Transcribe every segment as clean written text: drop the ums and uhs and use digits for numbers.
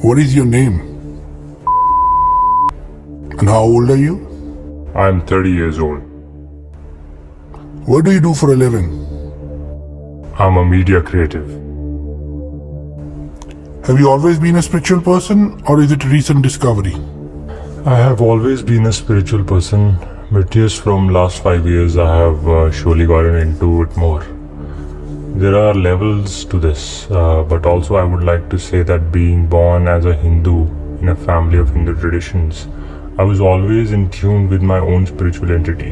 What is your name? And how old are you? I'm 30 years old. What do you do for a living? I'm a media creative. Have you always been a spiritual person, or is it a recent discovery? I have always been a spiritual person, but yes, from last 5 years I have surely gotten into it more. There are levels to this, but also I would like to say that being born as a Hindu in a family of Hindu traditions, I was always in tune with my own spiritual entity.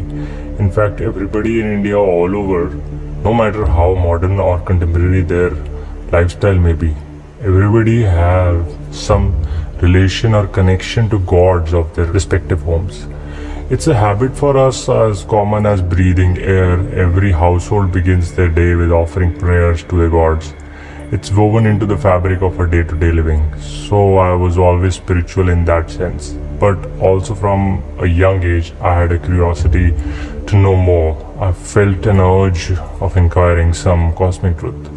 In fact, everybody in India all over, no matter how modern or contemporary their lifestyle may be, everybody have some relation or connection to gods of their respective homes. It's a habit for us as common as breathing air. Every household begins their day with offering prayers to the gods. It's woven into the fabric of our day-to-day living. So I was always spiritual in that sense. But also from a young age, I had a curiosity to know more. I felt an urge of inquiring some cosmic truth.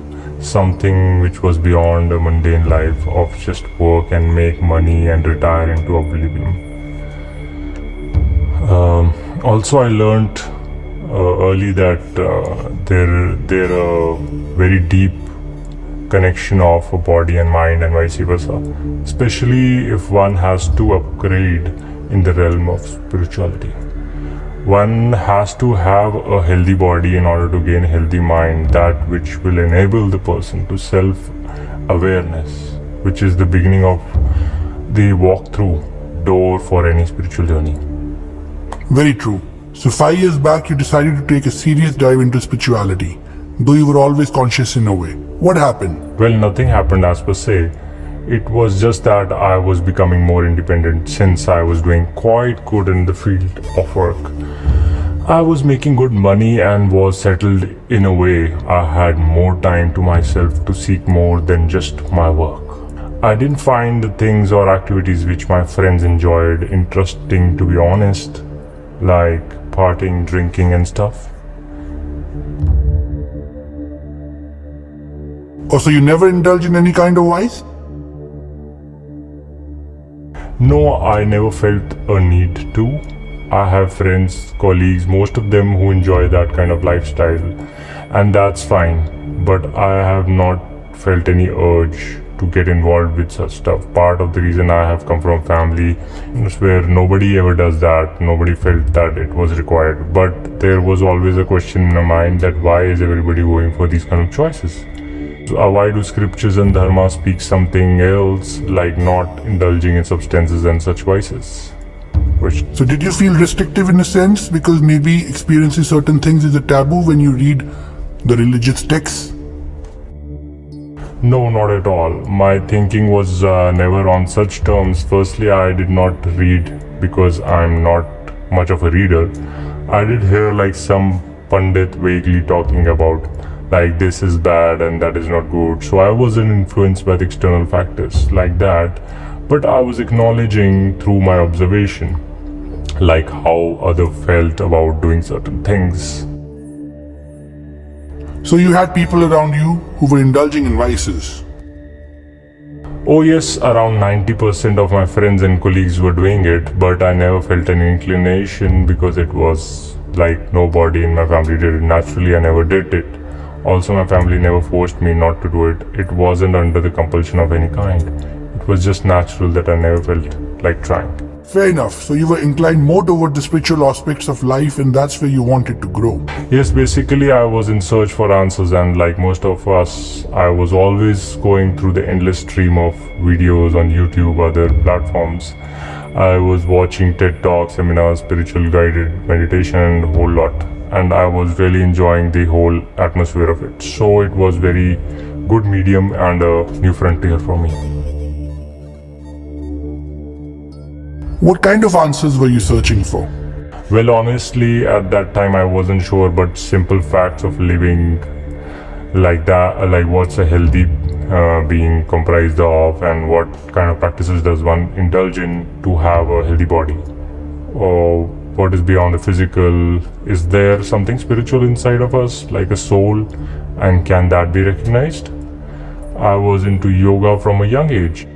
Something which was beyond a mundane life of just work and make money and retire into oblivion. Also, I learned early that there a very deep connection of a body and mind and vice versa, especially if one has to upgrade in the realm of spirituality. One has to have a healthy body in order to gain a healthy mind, that which will enable the person to self-awareness, which is the beginning of the walk-through door for any spiritual journey. Very true. So 5 years back, you decided to take a serious dive into spirituality, though you were always conscious in a way. What happened? Well, nothing happened as per se. It was just that I was becoming more independent since I was doing quite good in the field of work. I was making good money and was settled in a way. I had more time to myself to seek more than just my work. I didn't find the things or activities which my friends enjoyed interesting, to be honest, like partying, drinking and stuff. Oh, so you never indulge in any kind of vice? No, I never felt a need to. I have friends, colleagues, most of them who enjoy that kind of lifestyle, and that's fine. But I have not felt any urge to get involved with such stuff. Part of the reason I have come from family where nobody ever does that, nobody felt that it was required. But there was always a question in my mind that why is everybody going for these kind of choices? Why do scriptures and dharma speak something else, like not indulging in substances and such vices? So did you feel restrictive in a sense, because maybe experiencing certain things is a taboo when you read the religious texts? No, not at all. My thinking was never on such terms. Firstly, I did not read because I'm not much of a reader. I did hear like some pundit vaguely talking about like this is bad and that is not good. So I wasn't influenced by the external factors like that, but I was acknowledging through my observation like how others felt about doing certain things. So you had people around you who were indulging in vices? Oh yes, around 90% of my friends and colleagues were doing it, but I never felt an inclination because it was like nobody in my family did it. Naturally, I never did it. Also, my family never forced me not to do it. It wasn't under the compulsion of any kind. It was just natural that I never felt like trying. Fair enough. So you were inclined more toward the spiritual aspects of life, and that's where you wanted to grow. Yes, basically I was in search for answers, and like most of us, I was always going through the endless stream of videos on YouTube, other platforms. I was watching TED Talks, seminars, spiritual guided meditation and a whole lot. And I was really enjoying the whole atmosphere of it. So it was very good medium and a new frontier for me. What kind of answers were you searching for? Well, honestly, at that time I wasn't sure, but simple facts of living like that, like what's a healthy being comprised of, and what kind of practices does one indulge in to have a healthy body, or what is beyond the physical. Is there something spiritual inside of us, like a soul, and can that be recognized? I was into yoga from a young age.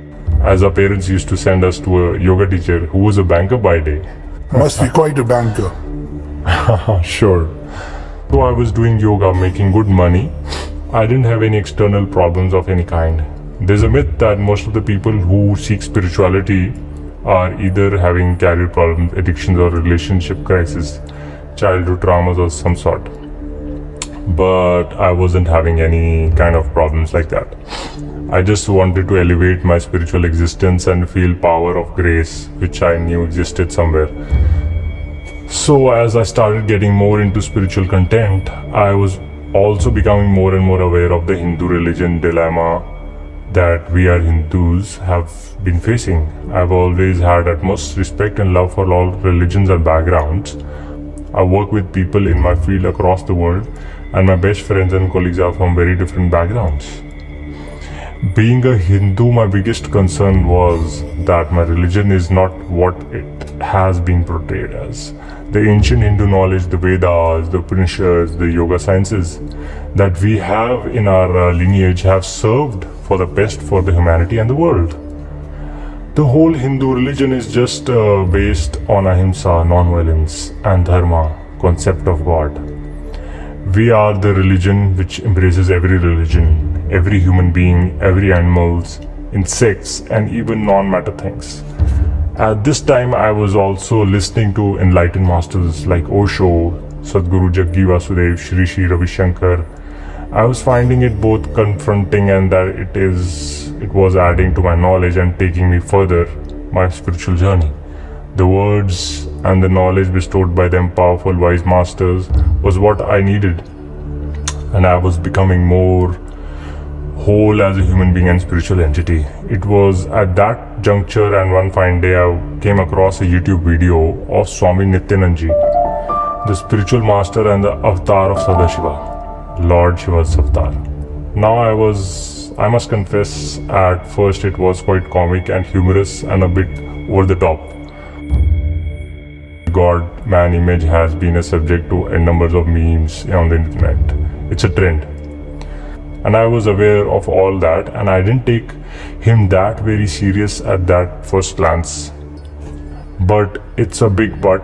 as our parents used to send us to a yoga teacher who was a banker by day. Must be quite a banker. Sure. So I was doing yoga, making good money. I didn't have any external problems of any kind. There's a myth that most of the people who seek spirituality are either having career problems, addictions, or relationship crisis, childhood traumas of some sort. But I wasn't having any kind of problems like that. I just wanted to elevate my spiritual existence and feel power of grace, which I knew existed somewhere. So as I started getting more into spiritual content, I was also becoming more and more aware of the Hindu religion dilemma that we as Hindus have been facing. I've always had utmost respect and love for all religions and backgrounds. I work with people in my field across the world, and my best friends and colleagues are from very different backgrounds. Being a Hindu, my biggest concern was that my religion is not what it has been portrayed as. The ancient Hindu knowledge, the Vedas, the Upanishads, the yoga sciences that we have in our lineage have served for the best for the humanity and the world. The whole Hindu religion is just based on ahimsa, non-violence, and dharma, concept of God. We are the religion which embraces every religion, every human being, every animals, insects, and even non-matter things. At this time, I was also listening to enlightened masters like Osho, Sadhguru Jaggi Vasudev, Shri Shri Ravi Shankar. I was finding it both confronting and that it was adding to my knowledge and taking me further my spiritual journey. The words and the knowledge bestowed by them powerful wise masters was what I needed, and I was becoming more whole as a human being and spiritual entity. It was at that juncture and one fine day I came across a YouTube video of Swami Nithyananda, the spiritual master and the avatar of Sadashiva, Lord Shiva's avatar. Now I must confess, at first it was quite comic and humorous and a bit over the top. God-man image has been a subject to a number of memes on the internet. It's a trend. And I was aware of all that, and I didn't take him that very serious at that first glance. But it's a big but.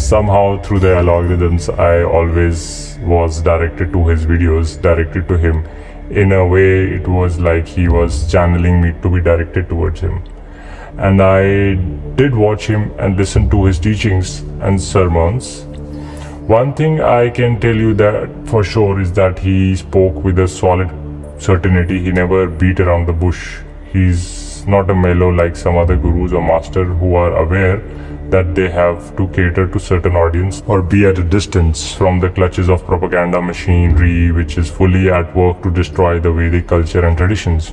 Somehow through the algorithms, I always was directed to his videos, directed to him. In a way, it was like he was channeling me to be directed towards him. And I did watch him and listen to his teachings and sermons. One thing I can tell you that for sure is that he spoke with a solid certainty. He never beat around the bush. He's not a mellow like some other gurus or masters who are aware that they have to cater to certain audience or be at a distance from the clutches of propaganda machinery which is fully at work to destroy the Vedic culture and traditions.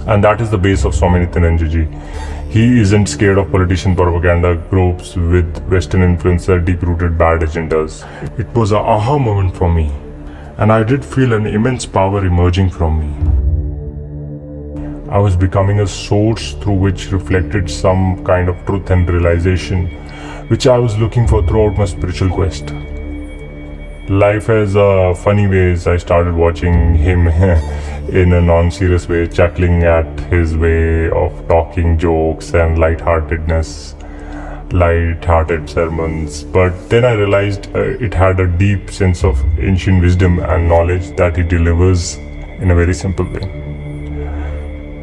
And that is the base of Swami Nithyananda ji. He isn't scared of politician propaganda groups with Western influence and deep-rooted bad agendas. It was an aha moment for me, and I did feel an immense power emerging from me. I was becoming a source through which reflected some kind of truth and realization, which I was looking for throughout my spiritual quest. Life has funny ways. I started watching him in a non-serious way, chuckling at his way of talking, jokes and light-hearted sermons. But then I realized it had a deep sense of ancient wisdom and knowledge that he delivers in a very simple way.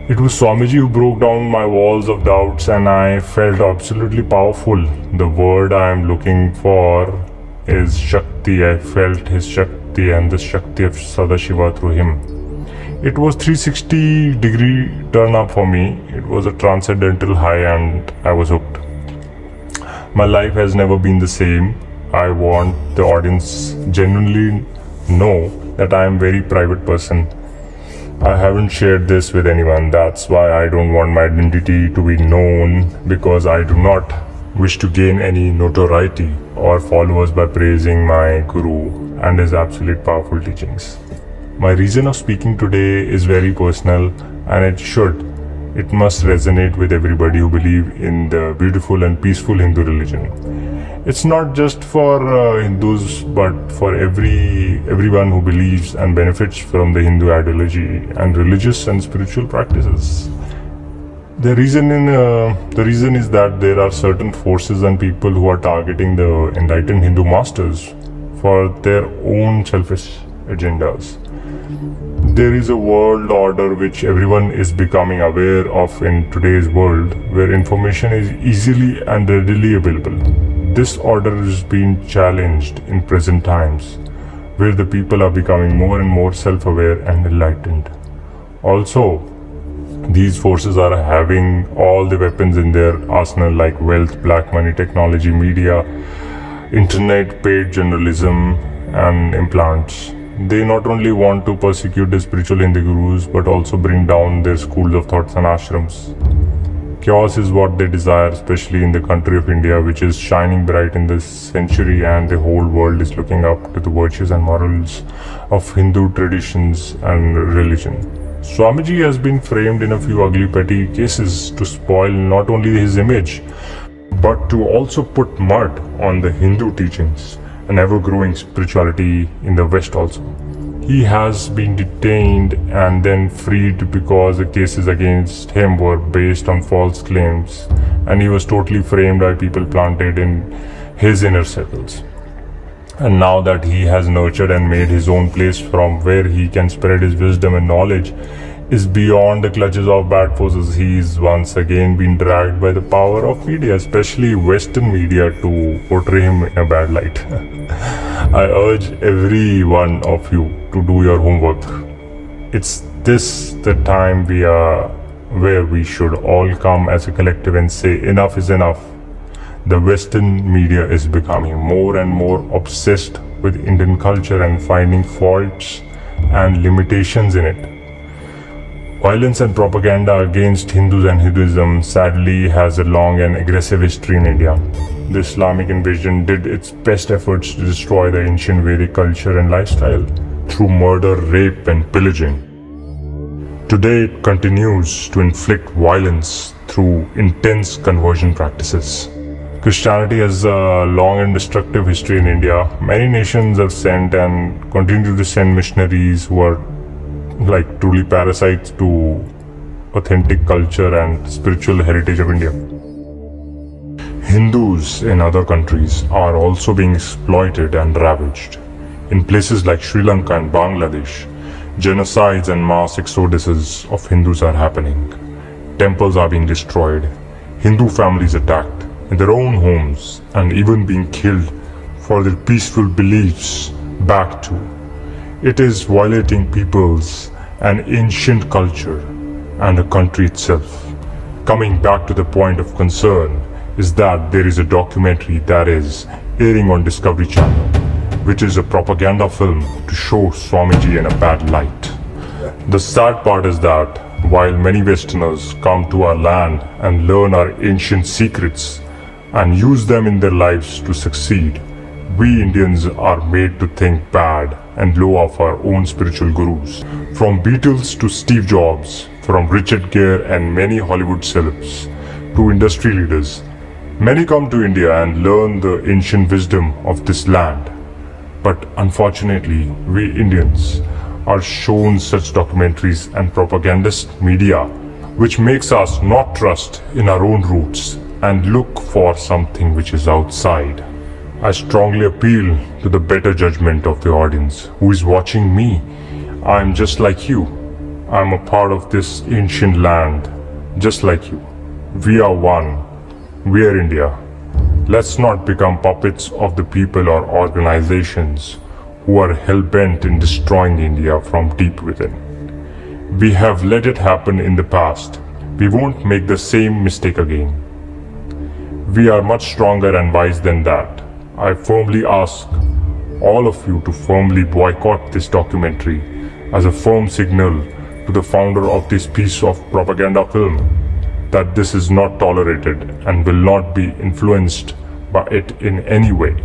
It was Swamiji who broke down my walls of doubts, and I felt absolutely powerful. The word I am looking for is Shakti. I felt his Shakti and the Shakti of Sadashiva through him. It was 360-degree turn up for me. It was a transcendental high and I was hooked. My life has never been the same. I want the audience genuinely know that I am a very private person. I haven't shared this with anyone. That's why I don't want my identity to be known, because I do not wish to gain any notoriety or followers by praising my guru and his absolute powerful teachings. My reason of speaking today is very personal, and it must resonate with everybody who believe in the beautiful and peaceful Hindu religion. It's not just for Hindus, but for everyone who believes and benefits from the Hindu ideology and religious and spiritual practices. The reason is that there are certain forces and people who are targeting the enlightened Hindu masters for their own selfish agendas. There is a world order which everyone is becoming aware of in today's world, where information is easily and readily available. This order is being challenged in present times, where the people are becoming more and more self-aware and enlightened. Also, these forces are having all the weapons in their arsenal, like wealth, black money, technology, media, internet, paid journalism, and implants. They not only want to persecute the spiritual Hindu gurus, but also bring down their schools of thoughts and ashrams. Chaos is what they desire, especially in the country of India, which is shining bright in this century, and the whole world is looking up to the virtues and morals of Hindu traditions and religion. Swamiji has been framed in a few ugly petty cases to spoil not only his image, but to also put mud on the Hindu teachings and ever-growing spirituality in the West also. He has been detained and then freed because the cases against him were based on false claims, and he was totally framed by people planted in his inner circles. And now that he has nurtured and made his own place from where he can spread his wisdom and knowledge is beyond the clutches of bad forces, he is once again being dragged by the power of media, especially Western media, to portray him in a bad light. I urge every one of you to do your homework. It's this the time where we should all come as a collective and say enough is enough. The Western media is becoming more and more obsessed with Indian culture and finding faults and limitations in it. Violence and propaganda against Hindus and Hinduism sadly has a long and aggressive history in India. The Islamic invasion did its best efforts to destroy the ancient Vedic culture and lifestyle through murder, rape, and pillaging. Today it continues to inflict violence through intense conversion practices. Christianity has a long and destructive history in India. Many nations have sent and continue to send missionaries who are like truly parasites to authentic culture and spiritual heritage of India. Hindus in other countries are also being exploited and ravaged. In places like Sri Lanka and Bangladesh, genocides and mass exoduses of Hindus are happening. Temples are being destroyed, Hindu families attacked in their own homes, and even being killed for their peaceful beliefs back to. It is violating people's and ancient culture and the country itself. Coming back to the point of concern is that there is a documentary that is airing on Discovery Channel, which is a propaganda film to show Swamiji in a bad light. The sad part is that while many Westerners come to our land and learn our ancient secrets and use them in their lives to succeed, we Indians are made to think bad and low of our own spiritual gurus. From Beatles to Steve Jobs, from Richard Gere and many Hollywood celebs to industry leaders, many come to India and learn the ancient wisdom of this land. But unfortunately, we Indians are shown such documentaries and propagandist media, which makes us not trust in our own roots and look for something which is outside. I strongly appeal to the better judgment of the audience who is watching me. I am just like you. I am a part of this ancient land, just like you. We are one. We are India. Let's not become puppets of the people or organizations who are hell-bent in destroying India from deep within. We have let it happen in the past. We won't make the same mistake again. We are much stronger and wise than that. I firmly ask all of you to firmly boycott this documentary as a firm signal to the founder of this piece of propaganda film that this is not tolerated and will not be influenced by it in any way.